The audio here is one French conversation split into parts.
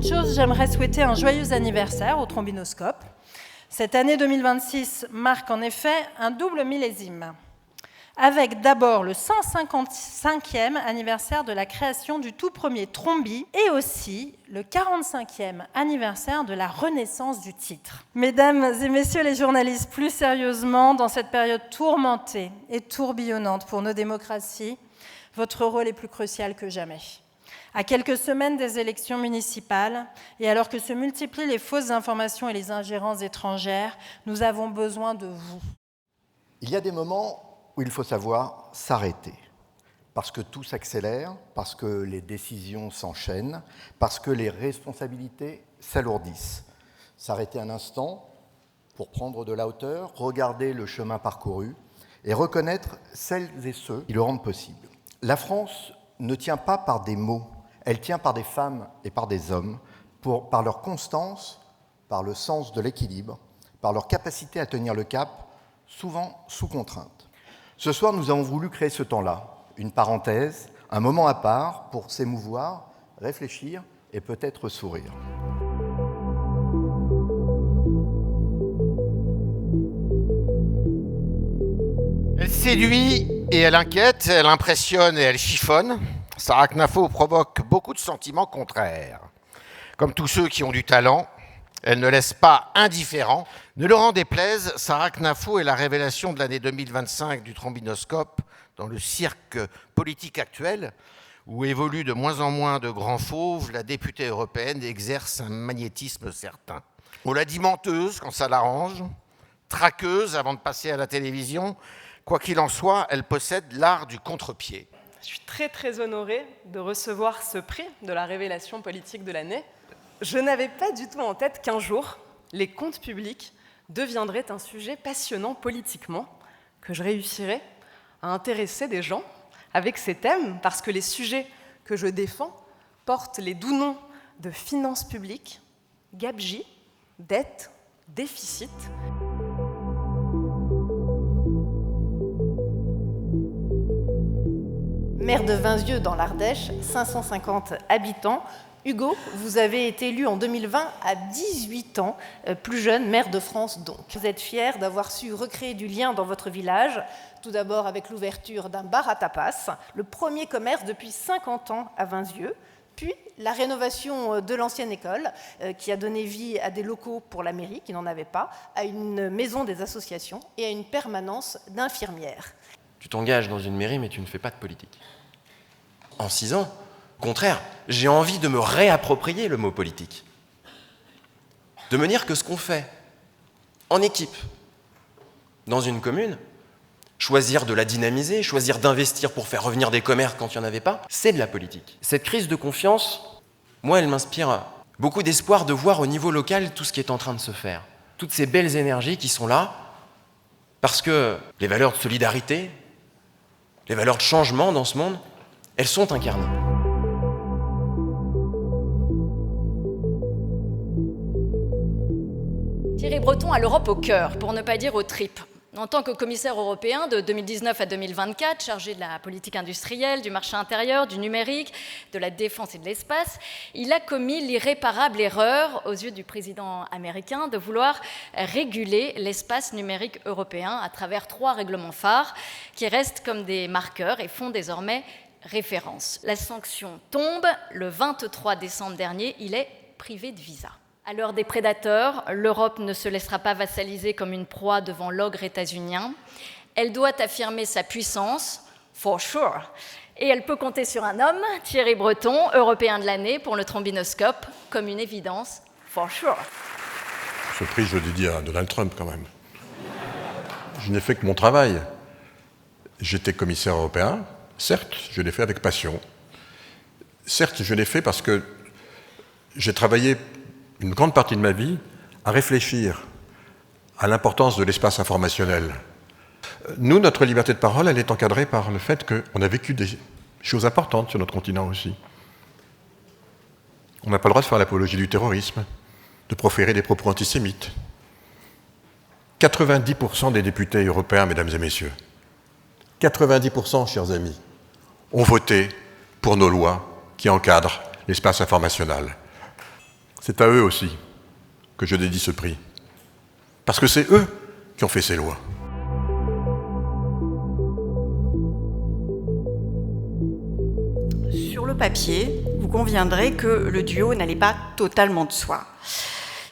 toute chose, j'aimerais souhaiter un joyeux anniversaire au Trombinoscope. Cette année 2026 marque en effet un double millésime, avec d'abord le 155e anniversaire de la création du tout premier Trombi et aussi le 45e anniversaire de la renaissance du titre. Mesdames et messieurs les journalistes, plus sérieusement, dans cette période tourmentée et tourbillonnante pour nos démocraties, votre rôle est plus crucial que jamais. À quelques semaines des élections municipales, et alors que se multiplient les fausses informations et les ingérences étrangères, nous avons besoin de vous. Il y a des moments où il faut savoir s'arrêter, parce que tout s'accélère, parce que les décisions s'enchaînent, parce que les responsabilités s'alourdissent. S'arrêter un instant pour prendre de la hauteur, regarder le chemin parcouru et reconnaître celles et ceux qui le rendent possible. La France ne tient pas par des mots, elle tient par des femmes et par des hommes, par leur constance, par le sens de l'équilibre, par leur capacité à tenir le cap, souvent sous contrainte. Ce soir, nous avons voulu créer ce temps-là, une parenthèse, un moment à part pour s'émouvoir, réfléchir et peut-être sourire. Elle séduit et elle inquiète, elle impressionne et elle chiffonne. Sarah Knafo provoque beaucoup de sentiments contraires. Comme tous ceux qui ont du talent, elle ne laisse pas indifférent. Ne leur en déplaise, Sarah Knafo est la révélation de l'année 2025 du Trombinoscope dans le cirque politique actuel, où évolue de moins en moins de grands fauves, la députée européenne exerce un magnétisme certain. On l'a dit menteuse quand ça l'arrange, traqueuse avant de passer à la télévision. Quoi qu'il en soit, elle possède l'art du contre-pied. Je suis très honorée de recevoir ce prix de la révélation politique de l'année. Je n'avais pas du tout en tête qu'un jour, les comptes publics deviendraient un sujet passionnant politiquement, que je réussirais à intéresser des gens avec ces thèmes, parce que les sujets que je défends portent les doux noms de finances publiques, gabegie, dette, déficit. Maire de Vinzieux dans l'Ardèche, 550 habitants. Hugo, vous avez été élu en 2020 à 18 ans, plus jeune, maire de France donc. Vous êtes fier d'avoir su recréer du lien dans votre village, tout d'abord avec l'ouverture d'un bar à tapas, le premier commerce depuis 50 ans à Vinzieux, puis la rénovation de l'ancienne école qui a donné vie à des locaux pour la mairie qui n'en avait pas, à une maison des associations et à une permanence d'infirmières. Tu t'engages dans une mairie, mais tu ne fais pas de politique. En 6 ans, au contraire, j'ai envie de me réapproprier le mot politique. De me dire que ce qu'on fait en équipe, dans une commune, choisir de la dynamiser, choisir d'investir pour faire revenir des commerces quand il n'y en avait pas, c'est de la politique. Cette crise de confiance, moi, elle m'inspire beaucoup d'espoir de voir au niveau local tout ce qui est en train de se faire. Toutes ces belles énergies qui sont là, parce que les valeurs de solidarité, les valeurs de changement dans ce monde, elles sont incarnées. Thierry Breton a l'Europe au cœur, pour ne pas dire aux tripes. En tant que commissaire européen de 2019 à 2024, chargé de la politique industrielle, du marché intérieur, du numérique, de la défense et de l'espace, il a commis l'irréparable erreur, aux yeux du président américain, de vouloir réguler l'espace numérique européen à travers 3 règlements phares qui restent comme des marqueurs et font désormais référence. La sanction tombe le 23 décembre dernier, il est privé de visa. À l'heure des prédateurs, l'Europe ne se laissera pas vassaliser comme une proie devant l'ogre états-unien. Elle doit affirmer sa puissance, for sure, et elle peut compter sur un homme, Thierry Breton, européen de l'année pour le Trombinoscope, comme une évidence, for sure. Ce prix, je le dédie à Donald Trump quand même. Je n'ai fait que mon travail. J'étais commissaire européen, certes, je l'ai fait avec passion. Certes, je l'ai fait parce que j'ai travaillé une grande partie de ma vie à réfléchir à l'importance de l'espace informationnel. Nous, notre liberté de parole, elle est encadrée par le fait qu'on a vécu des choses importantes sur notre continent aussi. On n'a pas le droit de faire l'apologie du terrorisme, de proférer des propos antisémites. 90% des députés européens, mesdames et messieurs, 90%, chers amis, ont voté pour nos lois qui encadrent l'espace informationnel. C'est à eux aussi que je dédie ce prix. Parce que c'est eux qui ont fait ces lois. Sur le papier, vous conviendrez que le duo n'allait pas totalement de soi.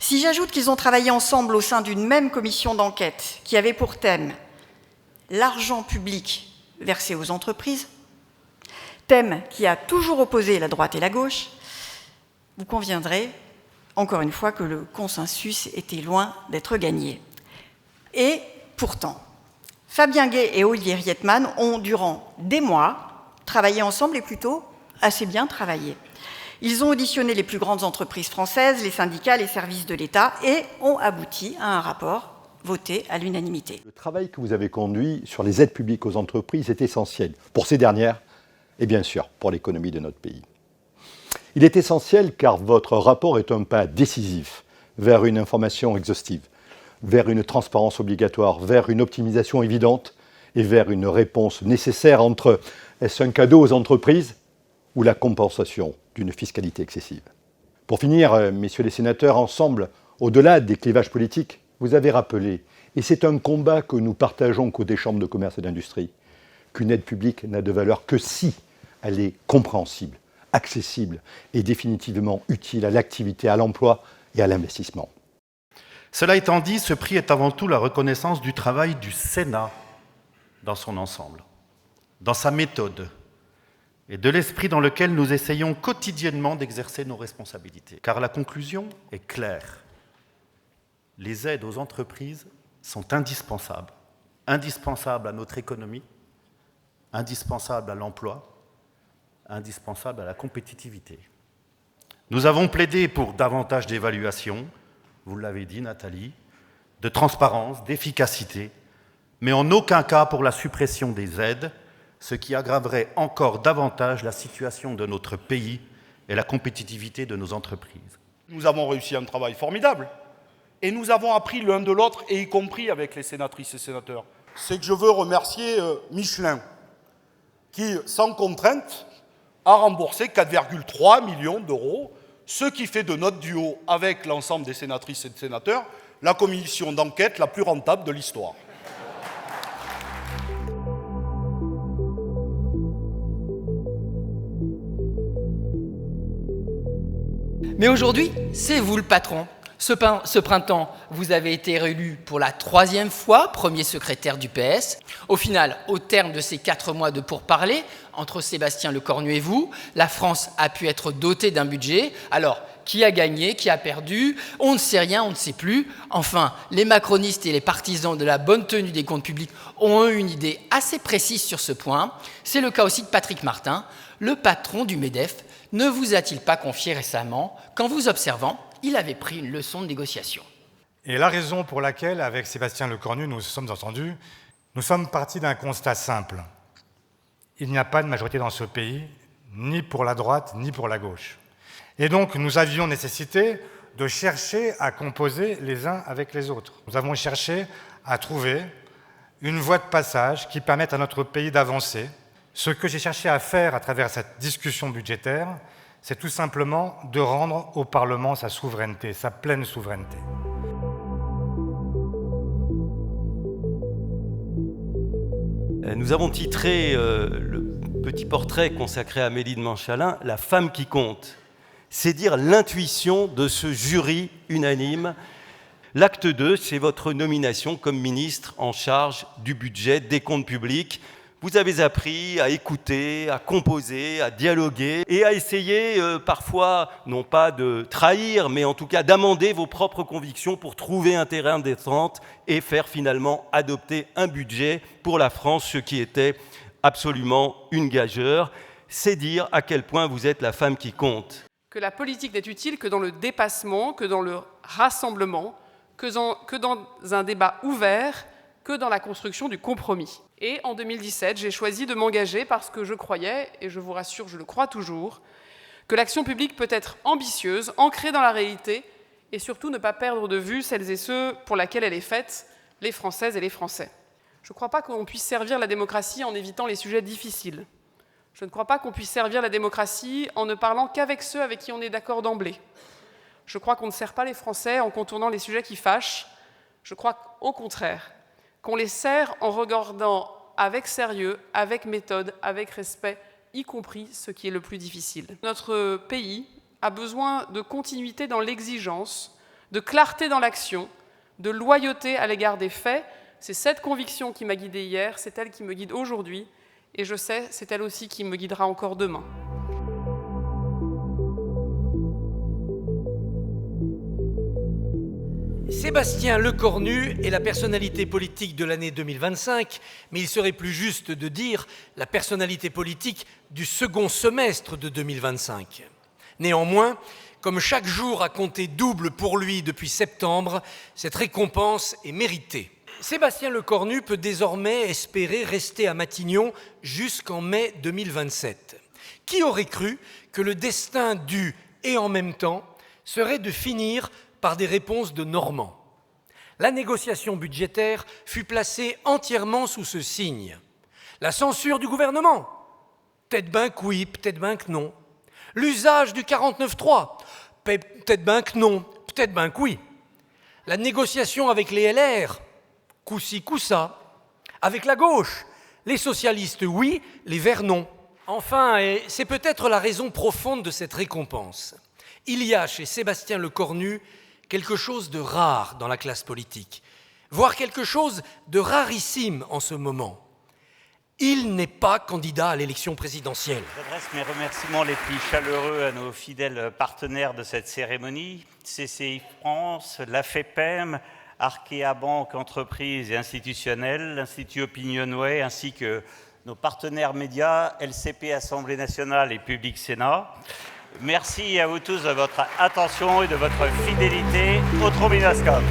Si j'ajoute qu'ils ont travaillé ensemble au sein d'une même commission d'enquête qui avait pour thème l'argent public versé aux entreprises, thème qui a toujours opposé la droite et la gauche, vous conviendrez, encore une fois, que le consensus était loin d'être gagné. Et pourtant, Fabien Gay et Olivier Rietmann ont, durant des mois, travaillé ensemble et plutôt assez bien travaillé. Ils ont auditionné les plus grandes entreprises françaises, les syndicats, les services de l'État et ont abouti à un rapport voté à l'unanimité. Le travail que vous avez conduit sur les aides publiques aux entreprises est essentiel pour ces dernières et bien sûr pour l'économie de notre pays. Il est essentiel car votre rapport est un pas décisif vers une information exhaustive, vers une transparence obligatoire, vers une optimisation évidente et vers une réponse nécessaire entre est-ce un cadeau aux entreprises ou la compensation d'une fiscalité excessive. Pour finir, messieurs les sénateurs, ensemble, au-delà des clivages politiques, vous avez rappelé, et c'est un combat que nous partageons côté Chambre de commerce et d'industrie, qu'une aide publique n'a de valeur que si elle est compréhensible, accessible et définitivement utile à l'activité, à l'emploi et à l'investissement. Cela étant dit, ce prix est avant tout la reconnaissance du travail du Sénat dans son ensemble, dans sa méthode et de l'esprit dans lequel nous essayons quotidiennement d'exercer nos responsabilités. Car la conclusion est claire. Les aides aux entreprises sont indispensables. Indispensables à notre économie, indispensables à l'emploi, indispensables à la compétitivité. Nous avons plaidé pour davantage d'évaluation, vous l'avez dit Nathalie, de transparence, d'efficacité, mais en aucun cas pour la suppression des aides, ce qui aggraverait encore davantage la situation de notre pays et la compétitivité de nos entreprises. Nous avons réussi un travail formidable et nous avons appris l'un de l'autre, et y compris avec les sénatrices et sénateurs. C'est que je veux remercier Michelin, qui, sans contrainte, a remboursé 4,3 millions d'euros, ce qui fait de notre duo avec l'ensemble des sénatrices et des sénateurs la commission d'enquête la plus rentable de l'histoire. Mais aujourd'hui, c'est vous le patron. Ce printemps, vous avez été réélu pour la 3e fois premier secrétaire du PS. Au final, au terme de ces 4 mois de pourparlers, entre Sébastien Lecornu et vous, la France a pu être dotée d'un budget. Alors, qui a gagné, qui a perdu? On ne sait rien, on ne sait plus. Enfin, les macronistes et les partisans de la bonne tenue des comptes publics ont eu une idée assez précise sur ce point. C'est le cas aussi de Patrick Martin, le patron du MEDEF. Ne vous a-t-il pas confié récemment qu'en vous observant, il avait pris une leçon de négociation? Et la raison pour laquelle, avec Sébastien Lecornu, nous nous sommes entendus, nous sommes partis d'un constat simple. Il n'y a pas de majorité dans ce pays, ni pour la droite, ni pour la gauche. Et donc, nous avions nécessité de chercher à composer les uns avec les autres. Nous avons cherché à trouver une voie de passage qui permette à notre pays d'avancer. Ce que j'ai cherché à faire à travers cette discussion budgétaire, c'est tout simplement de rendre au Parlement sa souveraineté, sa pleine souveraineté. Nous avons titré le petit portrait consacré à Amélie de Montchalin « La femme qui compte ». C'est dire l'intuition de ce jury unanime. L'acte 2, c'est votre nomination comme ministre en charge du budget, des comptes publics. Vous avez appris à écouter, à composer, à dialoguer et à essayer parfois, non pas de trahir, mais en tout cas d'amender vos propres convictions pour trouver un terrain d'entente et faire finalement adopter un budget pour la France, ce qui était absolument une gageure. C'est dire à quel point vous êtes la femme qui compte. Que la politique n'est utile que dans le dépassement, que dans le rassemblement, que dans un débat ouvert, que dans la construction du compromis. Et en 2017, j'ai choisi de m'engager parce que je croyais, et je vous rassure, je le crois toujours, que l'action publique peut être ambitieuse, ancrée dans la réalité, et surtout ne pas perdre de vue celles et ceux pour lesquels elle est faite, les Françaises et les Français. Je ne crois pas qu'on puisse servir la démocratie en évitant les sujets difficiles. Je ne crois pas qu'on puisse servir la démocratie en ne parlant qu'avec ceux avec qui on est d'accord d'emblée. Je crois qu'on ne sert pas les Français en contournant les sujets qui fâchent. Je crois au contraire qu'on les sert en regardant avec sérieux, avec méthode, avec respect, y compris ce qui est le plus difficile. Notre pays a besoin de continuité dans l'exigence, de clarté dans l'action, de loyauté à l'égard des faits. C'est cette conviction qui m'a guidée hier, c'est elle qui me guide aujourd'hui, et je sais, c'est elle aussi qui me guidera encore demain. Sébastien Lecornu est la personnalité politique de l'année 2025, mais il serait plus juste de dire la personnalité politique du second semestre de 2025. Néanmoins, comme chaque jour a compté double pour lui depuis septembre, cette récompense est méritée. Sébastien Lecornu peut désormais espérer rester à Matignon jusqu'en mai 2027. Qui aurait cru que le destin du « et en même temps » serait de finir par des réponses de Normands. La négociation budgétaire fut placée entièrement sous ce signe. La censure du gouvernement, peut-être ben que oui, peut-être ben que non. L'usage du 49.3, peut-être ben que non, peut-être ben que oui. La négociation avec les LR, coup-ci, coup-ça. Avec la gauche, les socialistes oui, les verts non. Enfin, et c'est peut-être la raison profonde de cette récompense, il y a chez Sébastien Lecornu quelque chose de rare dans la classe politique, voire quelque chose de rarissime en ce moment. Il n'est pas candidat à l'élection présidentielle. J'adresse mes remerciements les plus chaleureux à nos fidèles partenaires de cette cérémonie, CCI France, la FEPEM, Arkea Banque, entreprise et institutionnelle, l'Institut Opinionway, ainsi que nos partenaires médias, LCP Assemblée nationale et Public Sénat. Merci à vous tous de votre attention et de votre fidélité au Trombinoscope.